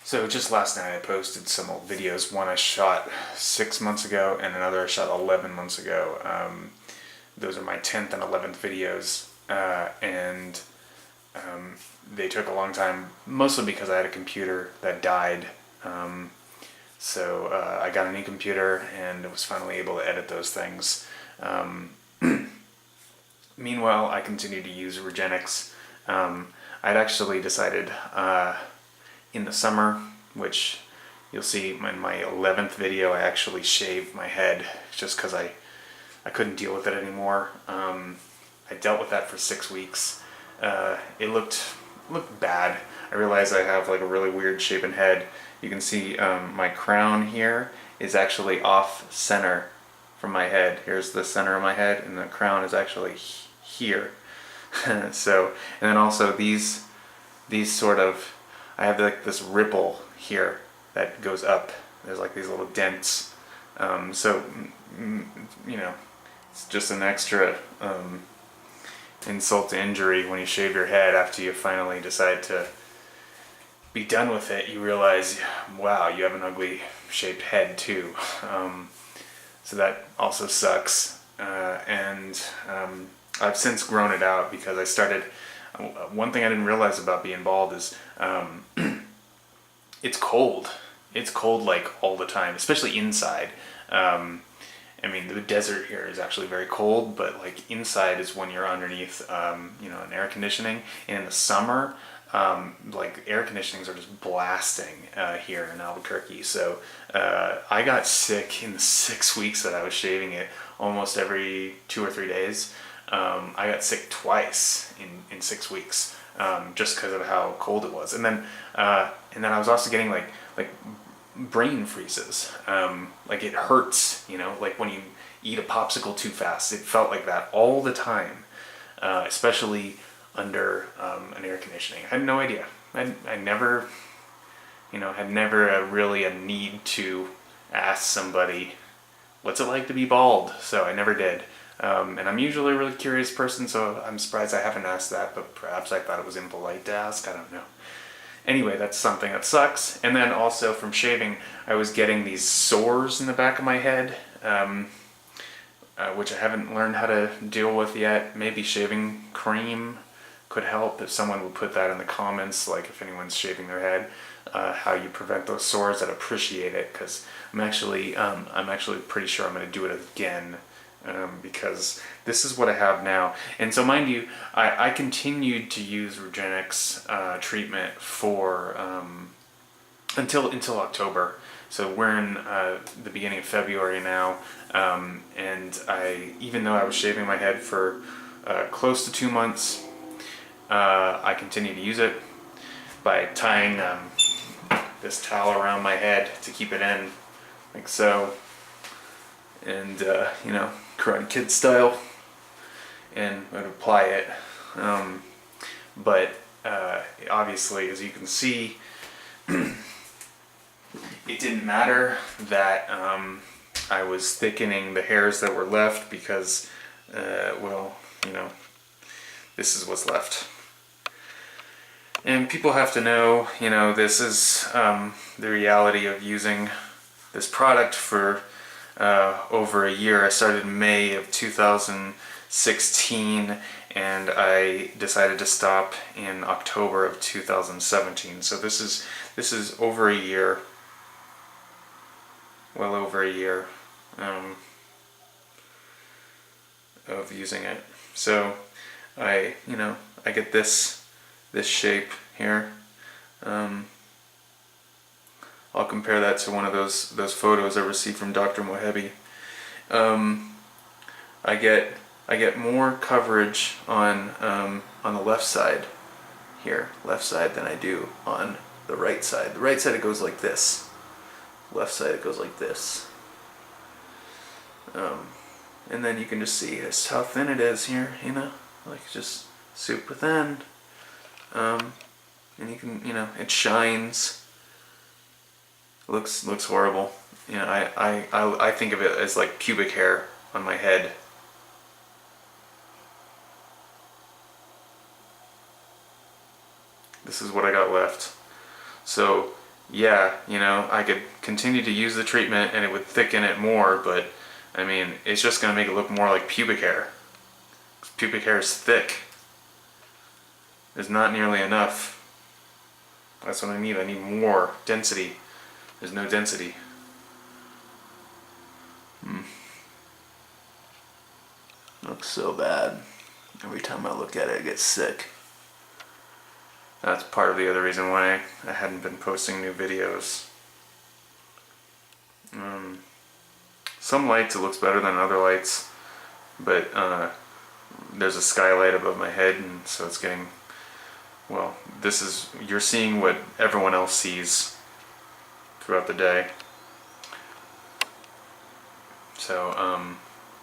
So just last night I posted some old videos. One I shot 6 months ago and another I shot 11 months ago. Those are my 10th and 11th videos, and they took a long time, mostly because I had a computer that died. So I got a new computer and was finally able to edit those things. Meanwhile, I continued to use REGENIX. I'd actually decided in the summer, which you'll see in my 11th video, I actually shaved my head just because I couldn't deal with it anymore. I dealt with that for 6 weeks. It looked bad. I realized I have like a really weird shapen head. You can see my crown here is actually off center from my head. Here's the center of my head, and the crown is actually here. So, and then also these sort of, I have like this ripple here that goes up. There's like these little dents. So, you know, it's just an extra insult to injury when you shave your head after you finally decide to be done with it. You realize, wow, you have an ugly shaped head too. So that also sucks. And I've since grown it out because I started. One thing I didn't realize about being bald is it's cold. It's cold like all the time, especially inside. I mean, the desert here is actually very cold, but like inside is when you're underneath, you know, an air conditioning. And in the summer, like air conditionings are just blasting here in Albuquerque. So I got sick in the 6 weeks that I was shaving it, almost every 2 or 3 days. I got sick twice in 6 weeks, just because of how cold it was. And then I was also getting like brain freezes. Like it hurts, you know, like when you eat a popsicle too fast. It felt like that all the time, especially under an air conditioning. I had no idea. I never, you know, had never really a need to ask somebody, what's it like to be bald? So I never did. And I'm usually a really curious person, so I'm surprised I haven't asked that, but perhaps I thought it was impolite to ask. I don't know. Anyway, that's something that sucks. And then also from shaving, I was getting these sores in the back of my head, which I haven't learned how to deal with yet. Maybe shaving cream could help. If someone would put that in the comments, like if anyone's shaving their head, how you prevent those sores, I'd appreciate it, because I'm actually pretty sure I'm going to do it again. Because this is what I have now. And so mind you, I continued to use REGENIX treatment for until October. So we're in the beginning of February now, and even though I was shaving my head for close to 2 months, I continued to use it by tying this towel around my head to keep it in, like so, and you know, Karate Kid style, and I'd apply it. But obviously, as you can see, it didn't matter that I was thickening the hairs that were left, because, well, you know, this is what's left. And people have to know, you know, this is the reality of using this product for over a year. I started in May of 2016, and I decided to stop in October of 2017. So this is over a year, well over a year of using it. So I get this shape here. I'll compare that to one of those photos I received from Dr. Mohebi. I get more coverage on the left side here, than I do on the right side. The right side, it goes like this. Left side, it goes like this. And then you can just see how thin it is here, you know, like just super thin. And you can, you know, it shines. Looks horrible. You know, I think of it as like pubic hair on my head. This is what I got left. So yeah, you know, I could continue to use the treatment and it would thicken it more, but I mean, it's just going to make it look more like pubic hair. Pubic hair is thick. There's not nearly enough. That's what I need. I need more density. There's no density. Looks so bad. Every time I look at it, I get sick. That's part of the other reason why I hadn't been posting new videos. Some lights it looks better than other lights, but there's a skylight above my head, and so it's getting, well, you're seeing what everyone else sees throughout the day. So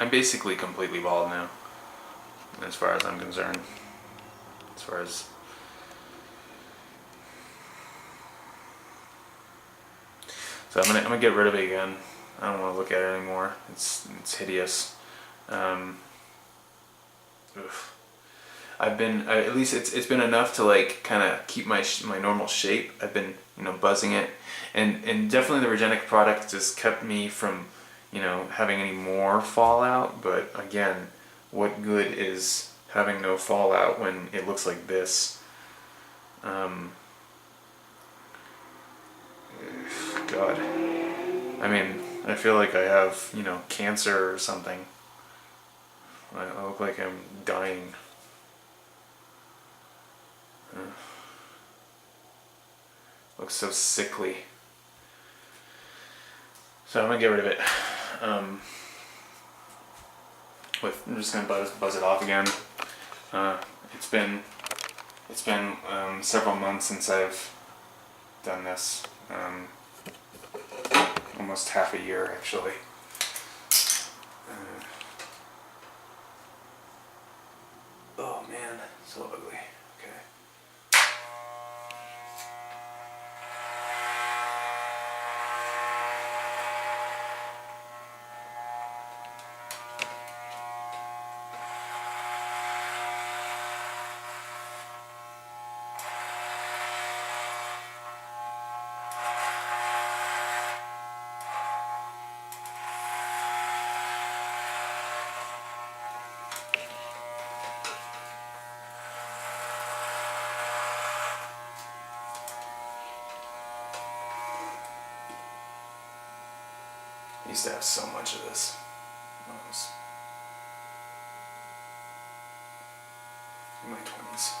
I'm basically completely bald now, as far as I'm concerned. As far as So I'm gonna get rid of it again. I don't want to look at it anymore. It's hideous. Oof. At least it's been enough to like kind of keep my normal shape. I've been buzzing it, and definitely the REGENIX product just kept me from having any more fallout. But again, what good is having no fallout when it looks like this? God. I mean, I feel like I have, cancer or something. I look like I'm dying. Looks so sickly. So I'm gonna get rid of it. I'm just gonna buzz it off again. It's been several months since I've done this. Almost half a year actually. Oh man, so ugly. Okay. I used to have so much of this when I was in my 20s.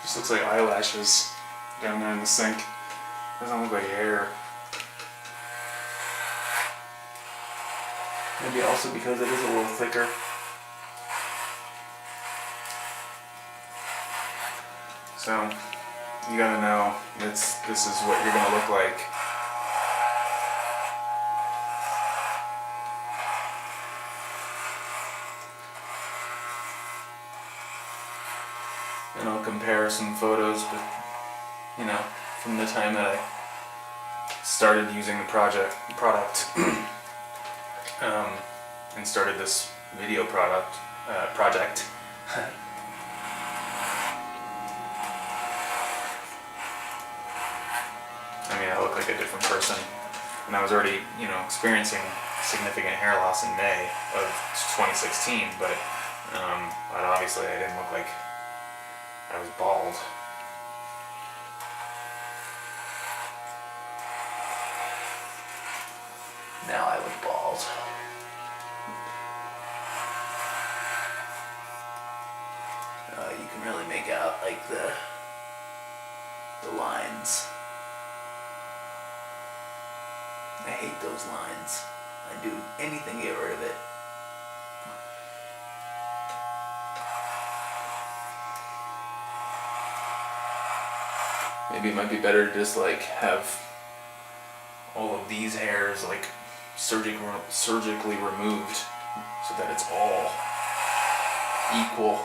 Just looks like eyelashes down there in the sink. Doesn't look like hair. Maybe also because it is a little thicker. So you gotta know this is what you're gonna look like. And I'll compare some photos, but from the time that I started using the product, and started this video project. I mean, I look like a different person, and I was already, experiencing significant hair loss in May of 2016, but obviously I didn't look like I was bald. Now I look bald. You can really make out like the lines. I hate those lines. I'd do anything to get rid of it. Maybe it might be better to just like have all of these hairs like surgically removed so that it's all equal.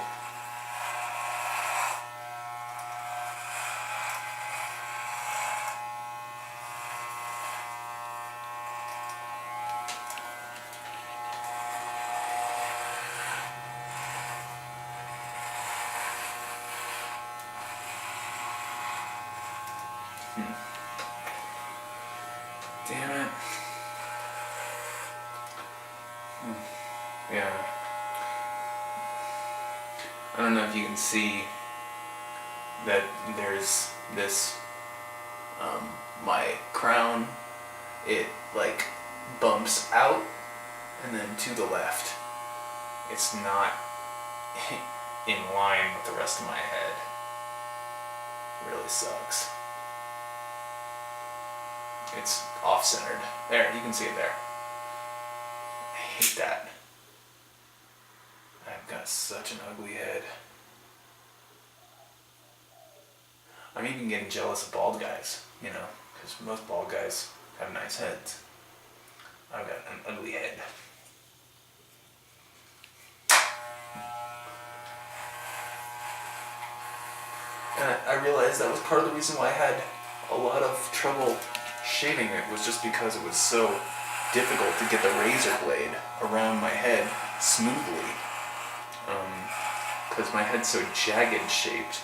Damn it. Yeah. I don't know if you can see that there's this, my crown, it like bumps out and then to the left. It's not in line with the rest of my head. Really sucks. It's off-centered. There, you can see it there. I hate that. I've got such an ugly head. I'm even getting jealous of bald guys, you know, because most bald guys have nice heads. I've got an ugly head. And I realized that was part of the reason why I had a lot of trouble shaving it, was just because it was so difficult to get the razor blade around my head smoothly. Because my head's so jagged shaped.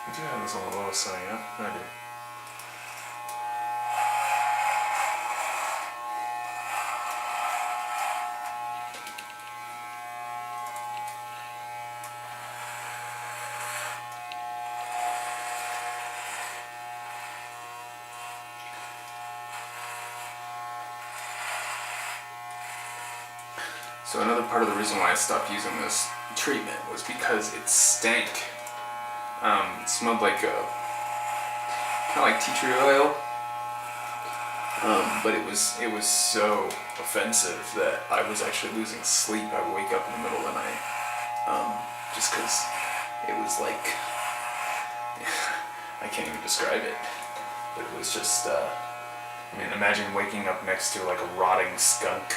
I do have this on the lowest side, yeah? I do. So another part of the reason why I stopped using this treatment was because it stank. It smelled like kind of like tea tree oil, but it was so offensive that I was actually losing sleep. I would wake up in the middle of the night, just because it was like I can't even describe it. But it was just I mean, imagine waking up next to like a rotting skunk.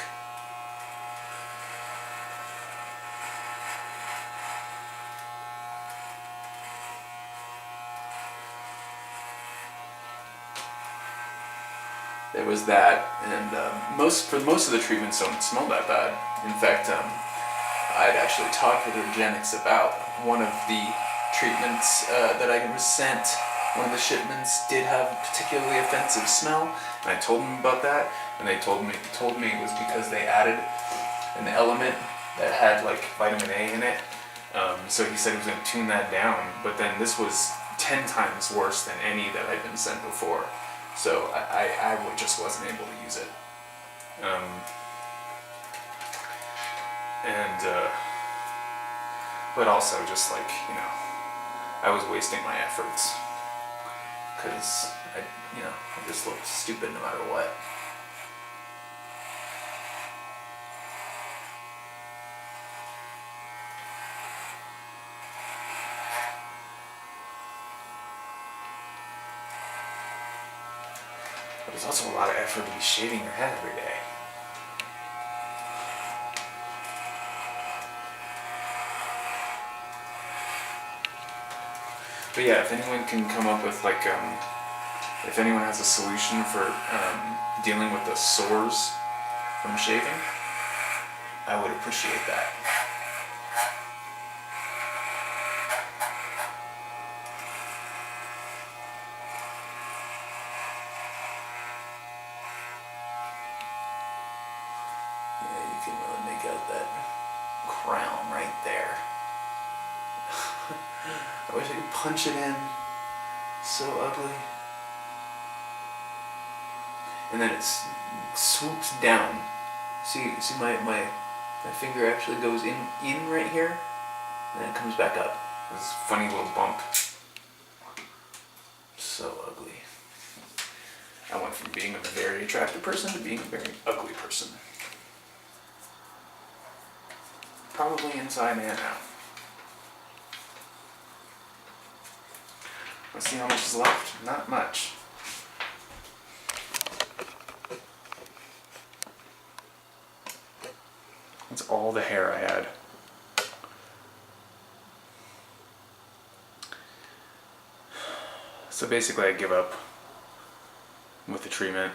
There was that, and most of the treatments don't smell that bad. In fact, I'd actually talked with REGENIX about one of the treatments that I was sent. One of the shipments did have a particularly offensive smell, and I told them about that, and they told me it was because they added an element that had like vitamin A in it. So he said he was going to tune that down, but then this was 10 times worse than any that I'd been sent before. So I just wasn't able to use it. But also just like, you know, I was wasting my efforts. Because I just looked stupid no matter what. But there's also a lot of effort to be shaving your head every day. But yeah, if anyone can come up with like, if anyone has a solution for dealing with the sores from shaving, I would appreciate that. Yeah, you can really make out that crown right there. I I wish I could punch it in. So ugly. And then it swoops down. See my finger actually goes in right here, and then it comes back up. This funny little bump. So ugly. I went from being a very attractive person to being a very ugly person. Probably inside and out. Let's see how much is left. Not much. That's all the hair I had. So basically I give up with the treatment.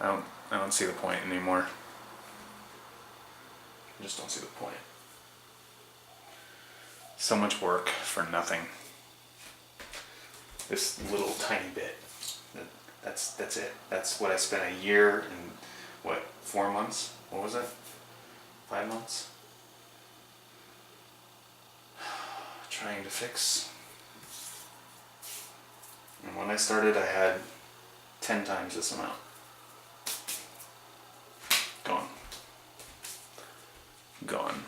I don't see the point anymore. I just don't see the point. So much work for nothing. This little tiny bit. That's it. That's what I spent a year and 4 months? What was it? 5 months? Trying to fix. And when I started, I had 10 times this amount. Gone. Gone.